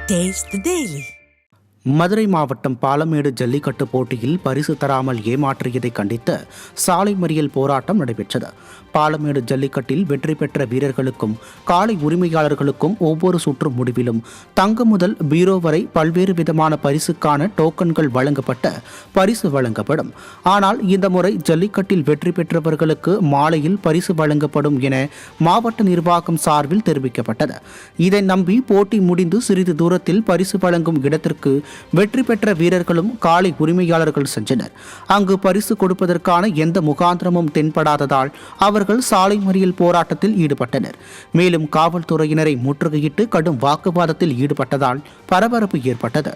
Taste the Daily. Madurai மாவட்டம் பாலமேடு ஜல்லிக்கட்டு போட்டியில் பரிசு தராமல் ஏமாற்றியதை கண்டித்து சாலை மறியல் போராட்டம் நடைபெற்றது. பாலமேடு ஜல்லிக்கட்டில் வெற்றி பெற்ற வீரர்களுக்கும் காளை உரிமையாளர்களுக்கும் ஒவ்வொரு சுற்று முடிவிலும் தங்கம் முதல் பீரோ வரை பல்வேறு விதமான பரிசுக்கான டோக்கன்கள் வழங்கப்பட்ட பரிசு வழங்கப்படும். ஆனால் இந்த முறை ஜல்லிக்கட்டில் வெற்றி பெற்றவர்களுக்கு மாலையில் பரிசு வழங்கப்படும் என மாவட்ட நிர்வாகம் சார்பில் தெரிவிக்கப்பட்டது. இதை நம்பி போட்டி முடிந்து சிறிது தூரத்தில் பரிசு வழங்கும் இடத்திற்கு வெற்றி பெற்ற வீரர்களும் காளை உரிமையாளர்கள் சென்றனர். அங்கு பரிசு கொடுப்பதற்கான எந்த முகாந்திரமும் தென்படாததால் அவர்கள் சாலை மறியல் போராட்டத்தில் ஈடுபட்டனர். மேலும் காவல்துறையினரை முற்றுகையிட்டு கடும் வாக்குவாதத்தில் ஈடுபட்டதால் பரபரப்பு ஏற்பட்டது.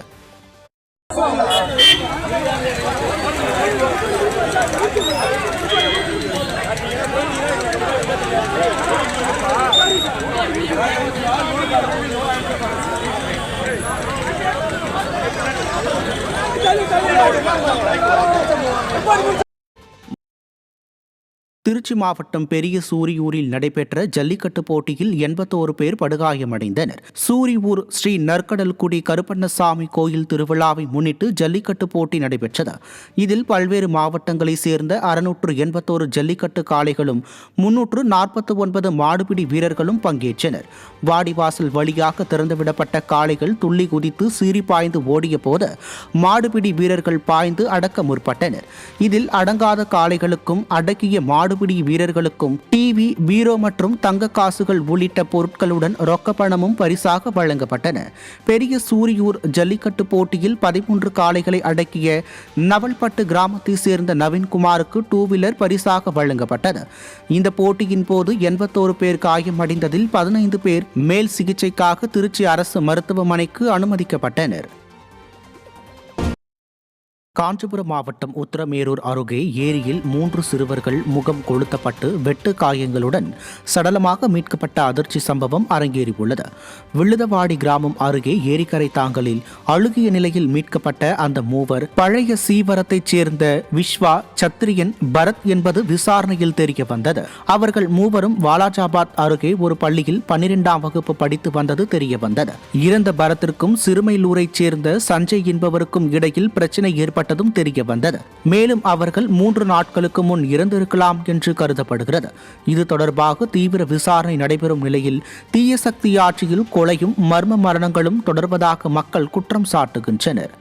திருச்சி மாவட்டம் பெரிய சூரியூரில் நடைபெற்ற ஜல்லிக்கட்டு போட்டியில் 81 பேர் படுகாயமடைந்தனர். சூரியூர் ஸ்ரீ நற்கடல்குடி கருப்பண்ணசாமி கோயில் திருவிழாவை முன்னிட்டு ஜல்லிக்கட்டு போட்டி நடைபெற்றது. இதில் பல்வேறு மாவட்டங்களைச் சேர்ந்த 681 ஜல்லிக்கட்டு காளைகளும் 349 மாடுபிடி வீரர்களும் பங்கேற்றனர். வாடிவாசல் வழியாக திறந்துவிடப்பட்ட காளைகள் துள்ளி குதித்து சீறி பாய்ந்து ஓடிய போது மாடுபிடி வீரர்கள் பாய்ந்து அடக்க முற்பட்டனர். இதில் அடங்காத காளைகளுக்கும் அடக்கிய மாடுபிடி வீரர்களுக்கும் டிவி, பீரோ மற்றும் தங்க காசுகள் உள்ளிட்ட பொருட்களுடன் ரொக்க பணமும் பரிசாக வழங்கப்பட்டன. பெரிய சூரியூர் ஜல்லிக்கட்டு போட்டியில் 13 காளைகளை அடக்கிய நவல்பட்டு கிராமத்தை சேர்ந்த நவீன்குமாருக்கு 2 வீலர் பரிசாக வழங்கப்பட்டது. இந்த போட்டியின் போது 81 பேர் காயமடைந்ததில் 15 பேர் மேல் சிகிச்சைக்காக திருச்சி அரசு மருத்துவமனைக்கு அனுமதிக்கப்பட்டனர். காஞ்சிபுரம் மாவட்டம் உத்திரமேரூர் அருகே ஏரியில் 3 சிறுவர்கள் முகம் கொளுத்தப்பட்டு வெட்டு காயங்களுடன் சடலமாக மீட்கப்பட்ட அதிர்ச்சி சம்பவம் அரங்கேறியுள்ளது. விழுதவாடி கிராமம் அருகே ஏரிக்கரை தாங்கலில் அழுகிய நிலையில் மீட்கப்பட்ட அந்த மூவர் பழைய சீவரத்தைச் சேர்ந்த விஸ்வா, சத்திரியன், பரத் என்பது விசாரணையில் தெரிய வந்தது. அவர்கள் மூவரும் வாலாஜாபாத் அருகே ஒரு பள்ளியில் 12ஆம் வகுப்பு படித்து வந்தது தெரிய வந்தது. இறந்த பரத்திற்கும் சிறுமைலூரைச் சேர்ந்த சஞ்சய் என்பவருக்கும் இடையில் பிரச்சனை ஏற்பட்டதும் தெரிய வந்தது. மேலும் அவர்கள் 3 நாட்களுக்கு முன் இறந்திருக்கலாம் என்று கருதப்படுகிறது. இது தொடர்பாக தீவிர விசாரணை நடைபெறும் நிலையில் தீய சக்தி ஆட்சியில் கொலையும் மர்ம மரணங்களும் தொடர்வதாக மக்கள் குற்றம் சாட்டுகின்றனர்.